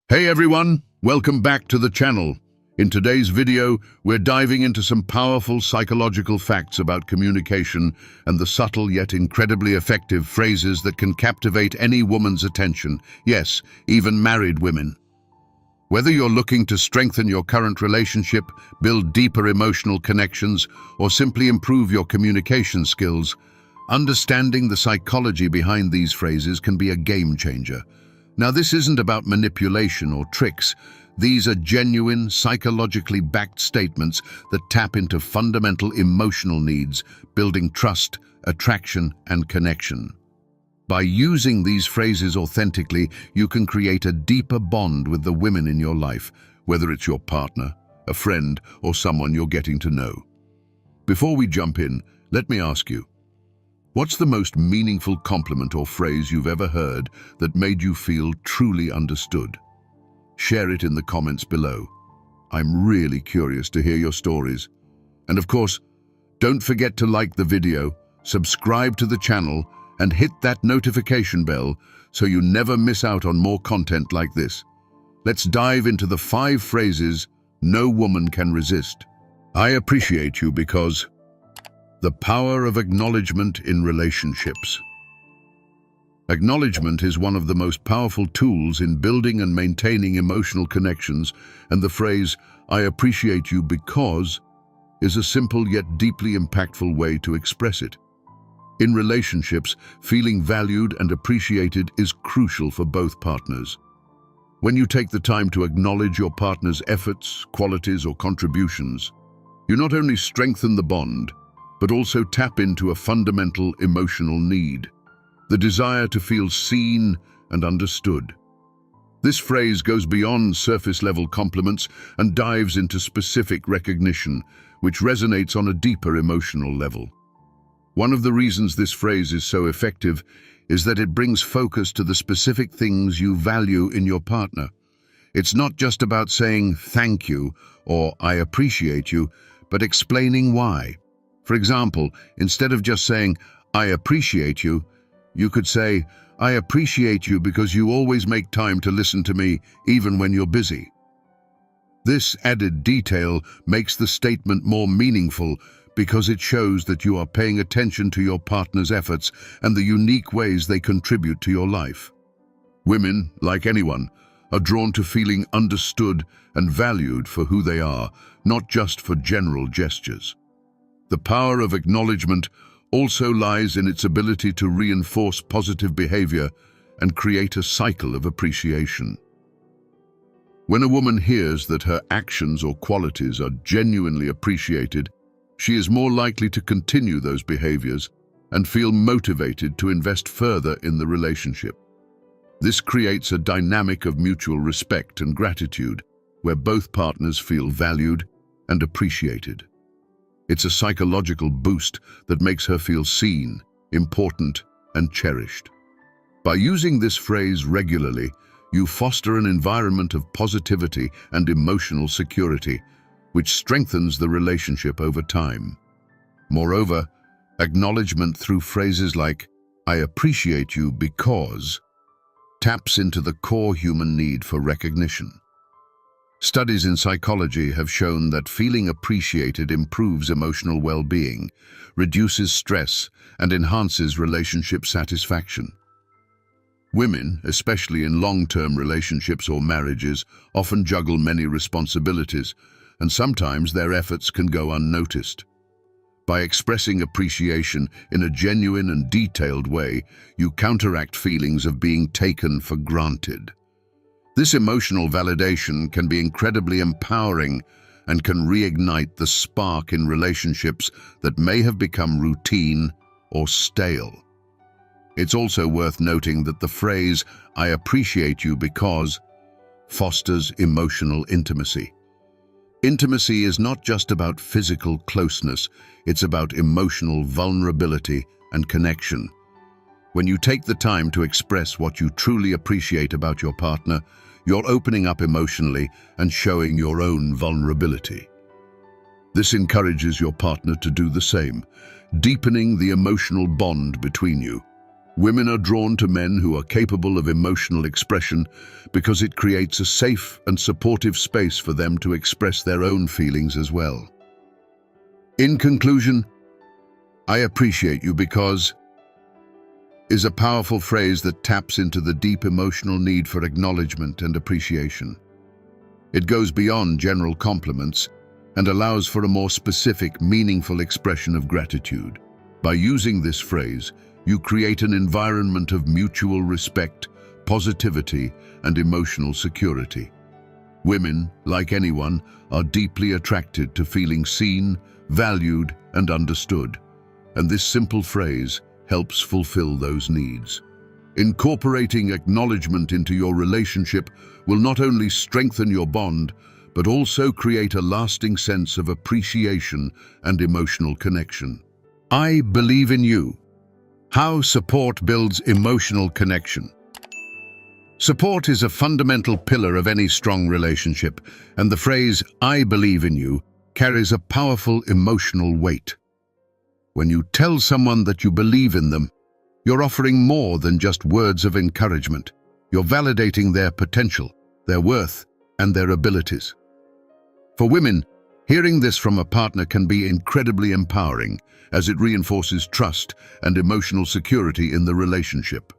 Hey everyone, welcome back to the channel. In today's video, we're diving into some powerful psychological facts about communication and the subtle yet incredibly effective phrases that can captivate any woman's attention. Yes, even married women. Whether you're looking to strengthen your current relationship, build deeper emotional connections, or simply improve your communication skills, understanding the psychology behind these phrases can be a game changer. Now, this isn't about manipulation or tricks. These are genuine, psychologically backed statements that tap into fundamental emotional needs, building trust, attraction, and connection. By using these phrases authentically, you can create a deeper bond with the women in your life, whether it's your partner, a friend, or someone you're getting to know. Before we jump in, let me ask you, what's the most meaningful compliment or phrase you've ever heard that made you feel truly understood? Share it in the comments below. I'm really curious to hear your stories. And of course, don't forget to like the video, subscribe to the channel, and hit that notification bell so you never miss out on more content like this. Let's dive into the 5 phrases no woman can resist. I appreciate you because... The power of acknowledgement in relationships. Acknowledgement is one of the most powerful tools in building and maintaining emotional connections, and the phrase, "I appreciate you because," is a simple yet deeply impactful way to express it. In relationships, feeling valued and appreciated is crucial for both partners. When you take the time to acknowledge your partner's efforts, qualities, or contributions, you not only strengthen the bond, but also tap into a fundamental emotional need, the desire to feel seen and understood. This phrase goes beyond surface-level compliments and dives into specific recognition, which resonates on a deeper emotional level. One of the reasons this phrase is so effective is that it brings focus to the specific things you value in your partner. It's not just about saying "thank you" or "I appreciate you," but explaining why. For example, instead of just saying, "I appreciate you," you could say, "I appreciate you because you always make time to listen to me, even when you're busy." This added detail makes the statement more meaningful because it shows that you are paying attention to your partner's efforts and the unique ways they contribute to your life. Women, like anyone, are drawn to feeling understood and valued for who they are, not just for general gestures. The power of acknowledgement also lies in its ability to reinforce positive behavior and create a cycle of appreciation. When a woman hears that her actions or qualities are genuinely appreciated, she is more likely to continue those behaviors and feel motivated to invest further in the relationship. This creates a dynamic of mutual respect and gratitude, where both partners feel valued and appreciated. It's a psychological boost that makes her feel seen, important, and cherished. By using this phrase regularly, you foster an environment of positivity and emotional security, which strengthens the relationship over time. Moreover, acknowledgement through phrases like, "I appreciate you because," taps into the core human need for recognition. Studies in psychology have shown that feeling appreciated improves emotional well-being, reduces stress, and enhances relationship satisfaction. Women, especially in long-term relationships or marriages, often juggle many responsibilities, and sometimes their efforts can go unnoticed. By expressing appreciation in a genuine and detailed way, you counteract feelings of being taken for granted. This emotional validation can be incredibly empowering and can reignite the spark in relationships that may have become routine or stale. It's also worth noting that the phrase, "I appreciate you because," fosters emotional intimacy. Intimacy is not just about physical closeness, it's about emotional vulnerability and connection. When you take the time to express what you truly appreciate about your partner, you're opening up emotionally and showing your own vulnerability. This encourages your partner to do the same, deepening the emotional bond between you. Women are drawn to men who are capable of emotional expression because it creates a safe and supportive space for them to express their own feelings as well. In conclusion, "I appreciate you because" is a powerful phrase that taps into the deep emotional need for acknowledgement and appreciation. It goes beyond general compliments and allows for a more specific, meaningful expression of gratitude. By using this phrase, you create an environment of mutual respect, positivity, and emotional security. Women, like anyone, are deeply attracted to feeling seen, valued, and understood, and this simple phrase helps fulfill those needs. Incorporating acknowledgement into your relationship will not only strengthen your bond, but also create a lasting sense of appreciation and emotional connection. I believe in you. How support builds emotional connection. Support is a fundamental pillar of any strong relationship, and the phrase, "I believe in you," carries a powerful emotional weight. When you tell someone that you believe in them, you're offering more than just words of encouragement. You're validating their potential, their worth, and their abilities. For women, hearing this from a partner can be incredibly empowering, as it reinforces trust and emotional security in the relationship.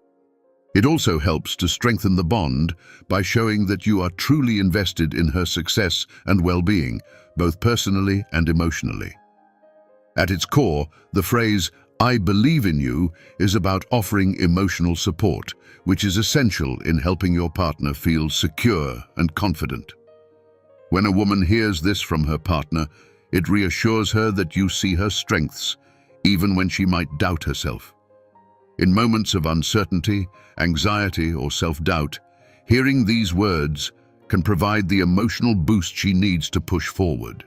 It also helps to strengthen the bond by showing that you are truly invested in her success and well-being, both personally and emotionally. At its core, the phrase, "I believe in you," is about offering emotional support, which is essential in helping your partner feel secure and confident. When a woman hears this from her partner, it reassures her that you see her strengths, even when she might doubt herself. In moments of uncertainty, anxiety, or self-doubt, hearing these words can provide the emotional boost she needs to push forward.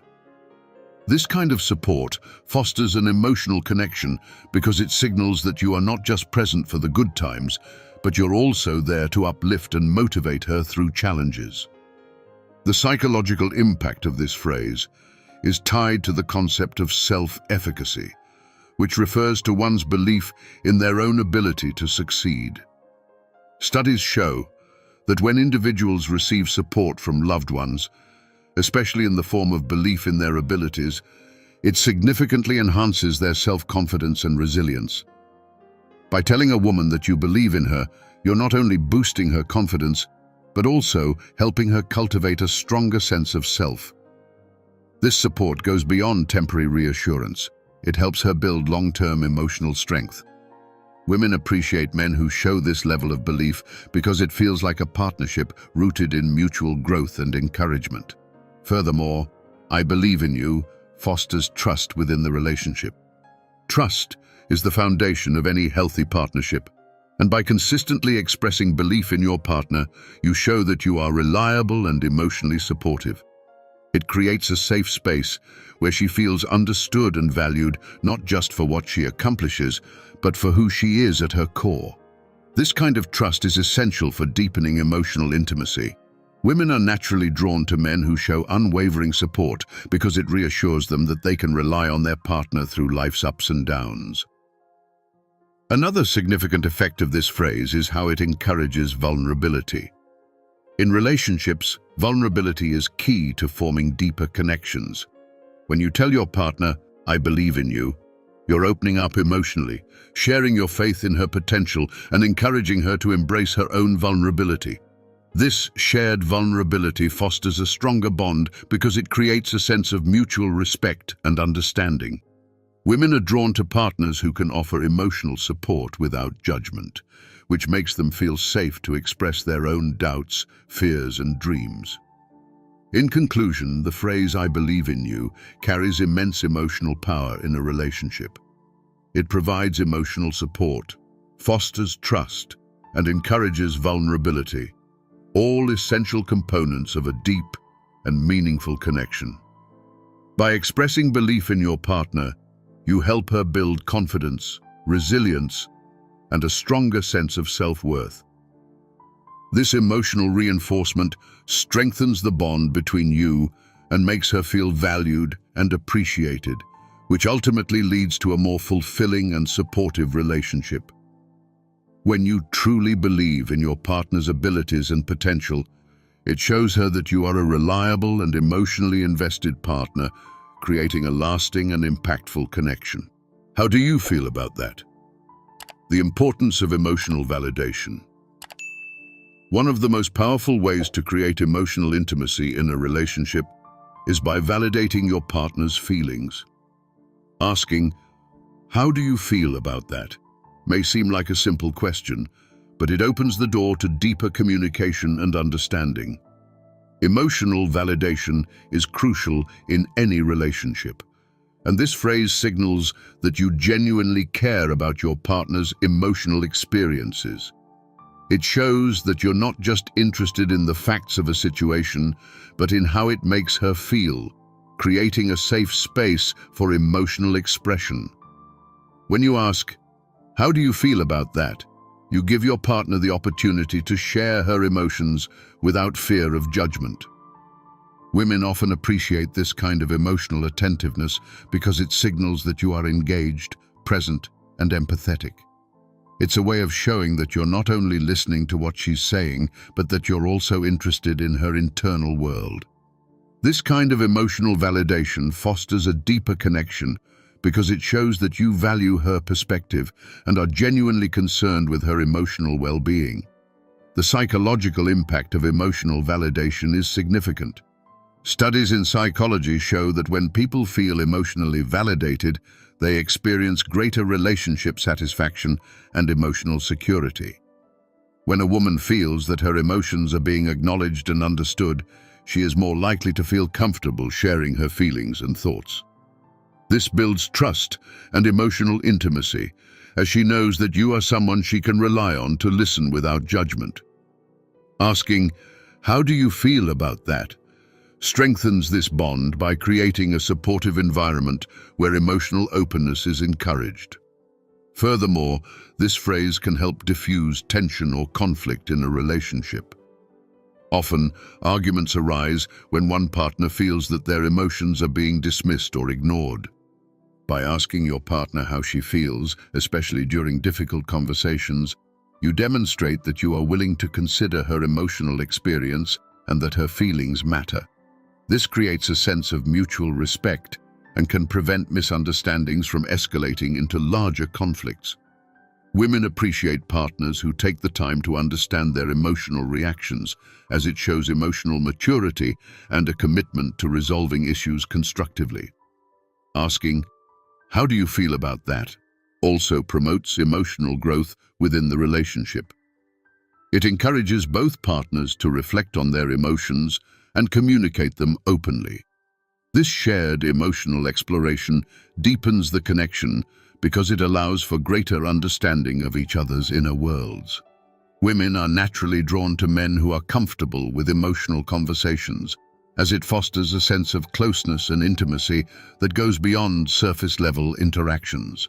This kind of support fosters an emotional connection because it signals that you are not just present for the good times, but you're also there to uplift and motivate her through challenges. The psychological impact of this phrase is tied to the concept of self-efficacy, which refers to one's belief in their own ability to succeed. Studies show that when individuals receive support from loved ones, especially in the form of belief in their abilities, it significantly enhances their self-confidence and resilience. By telling a woman that you believe in her, you're not only boosting her confidence, but also helping her cultivate a stronger sense of self. This support goes beyond temporary reassurance. It helps her build long-term emotional strength. Women appreciate men who show this level of belief because it feels like a partnership rooted in mutual growth and encouragement. Furthermore, "I believe in you" fosters trust within the relationship. Trust is the foundation of any healthy partnership, and by consistently expressing belief in your partner, you show that you are reliable and emotionally supportive. It creates a safe space where she feels understood and valued, not just for what she accomplishes, but for who she is at her core. This kind of trust is essential for deepening emotional intimacy. Women are naturally drawn to men who show unwavering support because it reassures them that they can rely on their partner through life's ups and downs. Another significant effect of this phrase is how it encourages vulnerability. In relationships, vulnerability is key to forming deeper connections. When you tell your partner, "I believe in you," you're opening up emotionally, sharing your faith in her potential, and encouraging her to embrace her own vulnerability. This shared vulnerability fosters a stronger bond because it creates a sense of mutual respect and understanding. Women are drawn to partners who can offer emotional support without judgment, which makes them feel safe to express their own doubts, fears, and dreams. In conclusion, the phrase "I believe in you" carries immense emotional power in a relationship. It provides emotional support, fosters trust, and encourages vulnerability, all essential components of a deep and meaningful connection. By expressing belief in your partner, you help her build confidence, resilience, and a stronger sense of self-worth. This emotional reinforcement strengthens the bond between you and makes her feel valued and appreciated, which ultimately leads to a more fulfilling and supportive relationship. When you truly believe in your partner's abilities and potential, it shows her that you are a reliable and emotionally invested partner, creating a lasting and impactful connection. How do you feel about that? The importance of emotional validation. One of the most powerful ways to create emotional intimacy in a relationship is by validating your partner's feelings. Asking, "How do you feel about that?" may seem like a simple question, but it opens the door to deeper communication and understanding. Emotional validation is crucial in any relationship, and this phrase signals that you genuinely care about your partner's emotional experiences. It shows that you're not just interested in the facts of a situation, but in how it makes her feel, creating a safe space for emotional expression. When you ask, "How do you feel about that?" you give your partner the opportunity to share her emotions without fear of judgment. Women often appreciate this kind of emotional attentiveness because it signals that you are engaged, present, and empathetic. It's a way of showing that you're not only listening to what she's saying, but that you're also interested in her internal world. This kind of emotional validation fosters a deeper connection because it shows that you value her perspective and are genuinely concerned with her emotional well-being. The psychological impact of emotional validation is significant. Studies in psychology show that when people feel emotionally validated, they experience greater relationship satisfaction and emotional security. When a woman feels that her emotions are being acknowledged and understood, she is more likely to feel comfortable sharing her feelings and thoughts. This builds trust and emotional intimacy, as she knows that you are someone she can rely on to listen without judgment. Asking, "How do you feel about that?" strengthens this bond by creating a supportive environment where emotional openness is encouraged. Furthermore, this phrase can help diffuse tension or conflict in a relationship. Often, arguments arise when one partner feels that their emotions are being dismissed or ignored. By asking your partner how she feels, especially during difficult conversations, you demonstrate that you are willing to consider her emotional experience and that her feelings matter. This creates a sense of mutual respect and can prevent misunderstandings from escalating into larger conflicts. Women appreciate partners who take the time to understand their emotional reactions, as it shows emotional maturity and a commitment to resolving issues constructively. Asking, "How do you feel about that?" also promotes emotional growth within the relationship. It encourages both partners to reflect on their emotions and communicate them openly. This shared emotional exploration deepens the connection because it allows for greater understanding of each other's inner worlds. Women are naturally drawn to men who are comfortable with emotional conversations, as it fosters a sense of closeness and intimacy that goes beyond surface-level interactions.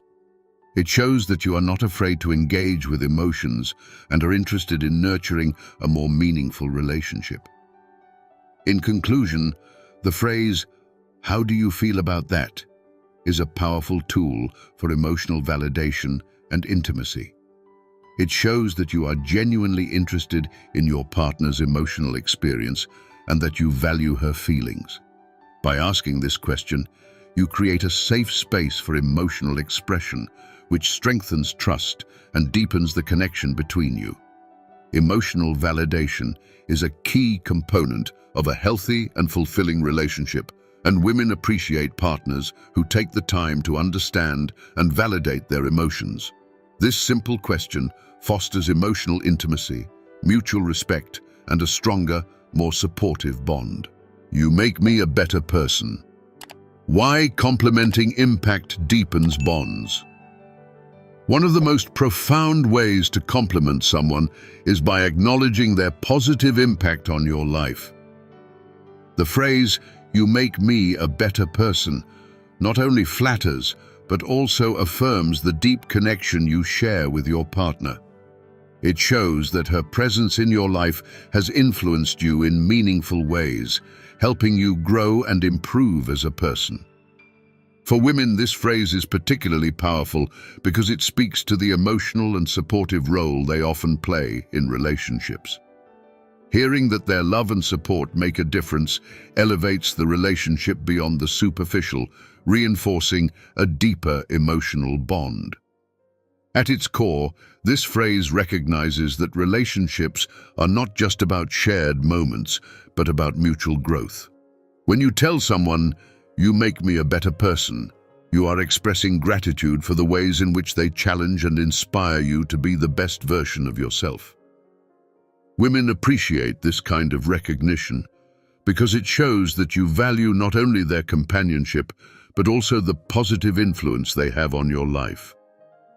It shows that you are not afraid to engage with emotions and are interested in nurturing a more meaningful relationship. In conclusion, the phrase, "How do you feel about that?" is a powerful tool for emotional validation and intimacy. It shows that you are genuinely interested in your partner's emotional experience and that you value her feelings. By asking this question, you create a safe space for emotional expression, which strengthens trust and deepens the connection between you. Emotional validation is a key component of a healthy and fulfilling relationship, and women appreciate partners who take the time to understand and validate their emotions. This simple question fosters emotional intimacy, mutual respect, and a stronger, more supportive bond. You make me a better person. Why complimenting impact deepens bonds? One of the most profound ways to compliment someone is by acknowledging their positive impact on your life. The phrase, "You make me a better person," not only flatters, but also affirms the deep connection you share with your partner. It shows that her presence in your life has influenced you in meaningful ways, helping you grow and improve as a person. For women, this phrase is particularly powerful because it speaks to the emotional and supportive role they often play in relationships. Hearing that their love and support make a difference elevates the relationship beyond the superficial, reinforcing a deeper emotional bond. At its core, this phrase recognizes that relationships are not just about shared moments, but about mutual growth. When you tell someone, "You make me a better person," you are expressing gratitude for the ways in which they challenge and inspire you to be the best version of yourself. Women appreciate this kind of recognition because it shows that you value not only their companionship, but also the positive influence they have on your life.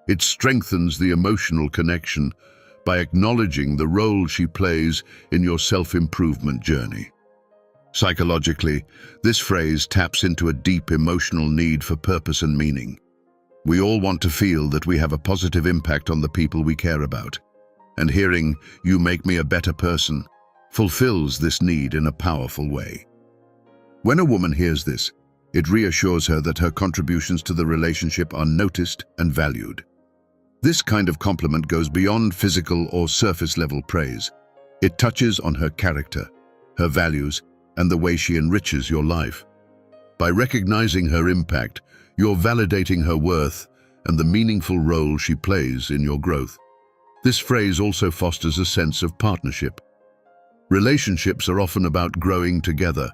It strengthens the emotional connection by acknowledging the role she plays in your self-improvement journey. Psychologically, this phrase taps into a deep emotional need for purpose and meaning. We all want to feel that we have a positive impact on the people we care about, and hearing "you make me a better person" fulfills this need in a powerful way. When a woman hears this, it reassures her that her contributions to the relationship are noticed and valued. This kind of compliment goes beyond physical or surface-level praise. It touches on her character, her values, and the way she enriches your life. By recognizing her impact, you're validating her worth and the meaningful role she plays in your growth. This phrase also fosters a sense of partnership. Relationships are often about growing together,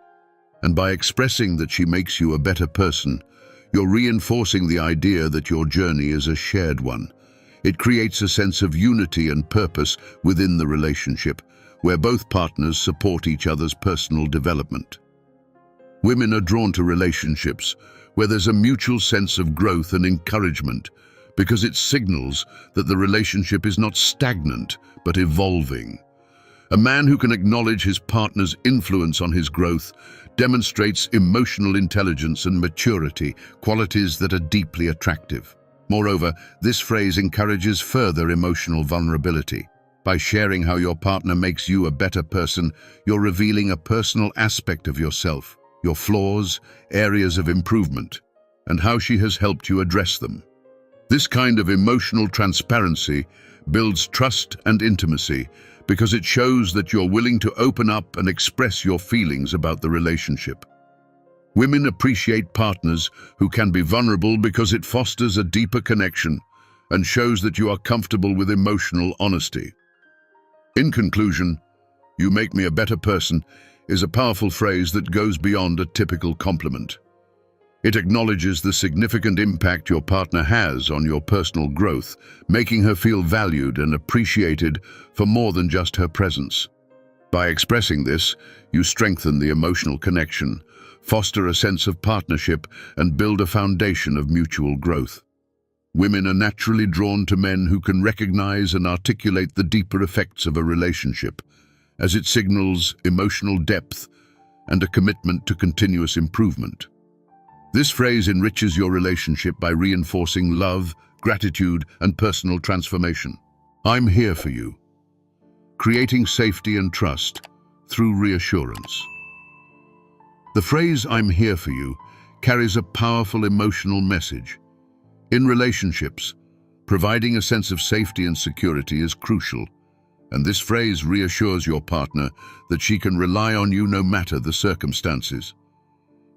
and by expressing that she makes you a better person, you're reinforcing the idea that your journey is a shared one. It creates a sense of unity and purpose within the relationship, where both partners support each other's personal development. Women are drawn to relationships where there's a mutual sense of growth and encouragement, because it signals that the relationship is not stagnant, but evolving. A man who can acknowledge his partner's influence on his growth demonstrates emotional intelligence and maturity, qualities that are deeply attractive. Moreover, this phrase encourages further emotional vulnerability. By sharing how your partner makes you a better person, you're revealing a personal aspect of yourself, your flaws, areas of improvement, and how she has helped you address them. This kind of emotional transparency builds trust and intimacy because it shows that you're willing to open up and express your feelings about the relationship. Women appreciate partners who can be vulnerable because it fosters a deeper connection and shows that you are comfortable with emotional honesty. In conclusion, "You make me a better person" is a powerful phrase that goes beyond a typical compliment. It acknowledges the significant impact your partner has on your personal growth, making her feel valued and appreciated for more than just her presence. By expressing this, you strengthen the emotional connection, foster a sense of partnership, and build a foundation of mutual growth. Women are naturally drawn to men who can recognize and articulate the deeper effects of a relationship, as it signals emotional depth and a commitment to continuous improvement. This phrase enriches your relationship by reinforcing love, gratitude, and personal transformation. "I'm here for you," creating safety and trust through reassurance. The phrase "I'm here for you" carries a powerful emotional message. In relationships, providing a sense of safety and security is crucial, and this phrase reassures your partner that she can rely on you no matter the circumstances.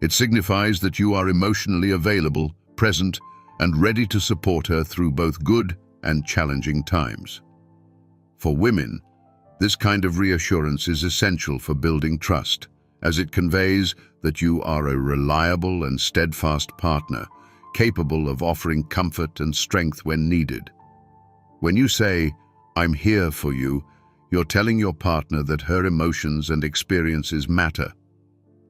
It signifies that you are emotionally available, present, and ready to support her through both good and challenging times. For women, this kind of reassurance is essential for building trust, as it conveys that you are a reliable and steadfast partner, capable of offering comfort and strength when needed. When you say, "I'm here for you," you're telling your partner that her emotions and experiences matter.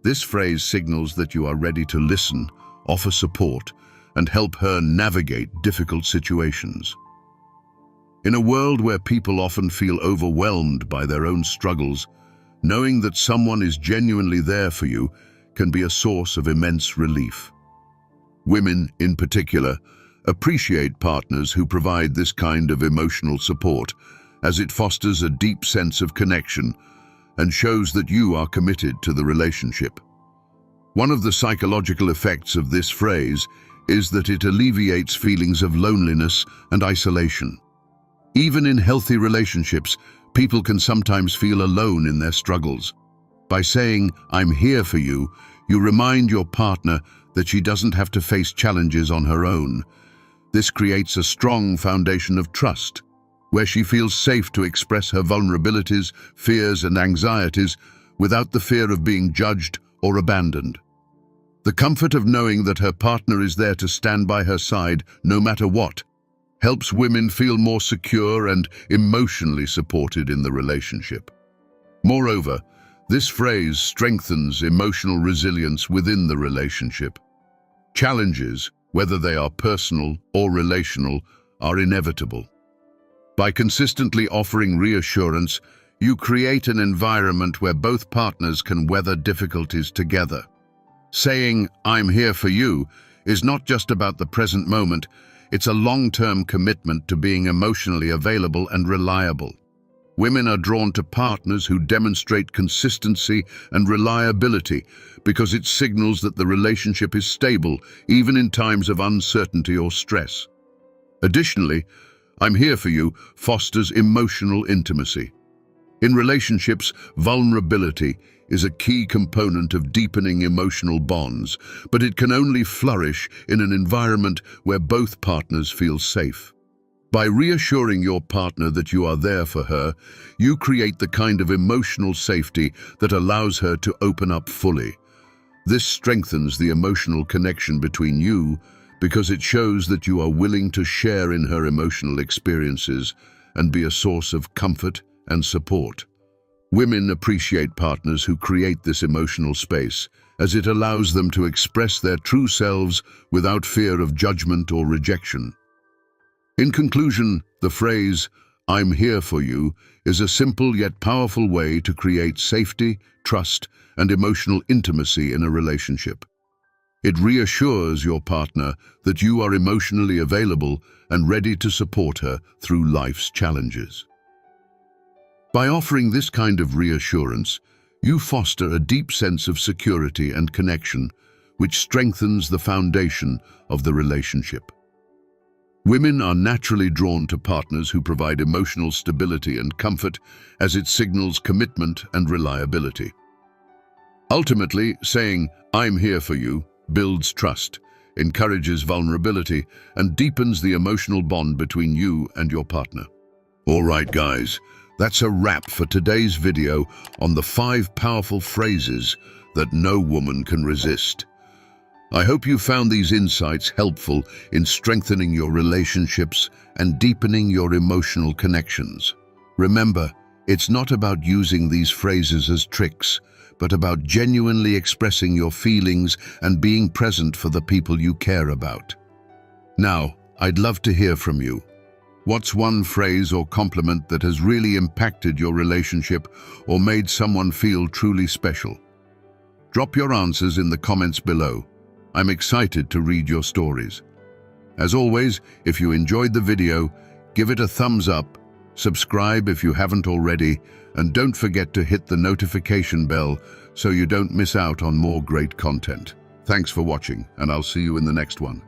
This phrase signals that you are ready to listen, offer support, and help her navigate difficult situations. In a world where people often feel overwhelmed by their own struggles, knowing that someone is genuinely there for you can be a source of immense relief. Women, in particular, appreciate partners who provide this kind of emotional support, as it fosters a deep sense of connection and shows that you are committed to the relationship. One of the psychological effects of this phrase is that it alleviates feelings of loneliness and isolation. Even in healthy relationships, people can sometimes feel alone in their struggles. By saying, "I'm here for you," you remind your partner that she doesn't have to face challenges on her own. This creates a strong foundation of trust, where she feels safe to express her vulnerabilities, fears, and anxieties without the fear of being judged or abandoned. The comfort of knowing that her partner is there to stand by her side no matter what helps women feel more secure and emotionally supported in the relationship. Moreover, this phrase strengthens emotional resilience within the relationship. Challenges, whether they are personal or relational, are inevitable. By consistently offering reassurance, you create an environment where both partners can weather difficulties together. Saying, "I'm here for you," is not just about the present moment, it's a long-term commitment to being emotionally available and reliable. Women are drawn to partners who demonstrate consistency and reliability because it signals that the relationship is stable, even in times of uncertainty or stress. Additionally, "I'm here for you" fosters emotional intimacy. In relationships, vulnerability is a key component of deepening emotional bonds, but it can only flourish in an environment where both partners feel safe. By reassuring your partner that you are there for her, you create the kind of emotional safety that allows her to open up fully. This strengthens the emotional connection between you because it shows that you are willing to share in her emotional experiences and be a source of comfort and support. Women appreciate partners who create this emotional space, as it allows them to express their true selves without fear of judgment or rejection. In conclusion, the phrase, "I'm here for you," is a simple yet powerful way to create safety, trust, and emotional intimacy in a relationship. It reassures your partner that you are emotionally available and ready to support her through life's challenges. By offering this kind of reassurance, you foster a deep sense of security and connection, which strengthens the foundation of the relationship. Women are naturally drawn to partners who provide emotional stability and comfort, as it signals commitment and reliability. Ultimately, saying, "I'm here for you," builds trust, encourages vulnerability, and deepens the emotional bond between you and your partner. All right, guys, that's a wrap for today's video on the 5 powerful phrases that no woman can resist. I hope you found these insights helpful in strengthening your relationships and deepening your emotional connections. Remember, it's not about using these phrases as tricks, but about genuinely expressing your feelings and being present for the people you care about. Now, I'd love to hear from you. What's one phrase or compliment that has really impacted your relationship or made someone feel truly special? Drop your answers in the comments below. I'm excited to read your stories. As always, if you enjoyed the video, give it a thumbs up, subscribe if you haven't already, and don't forget to hit the notification bell so you don't miss out on more great content. Thanks for watching, and I'll see you in the next one.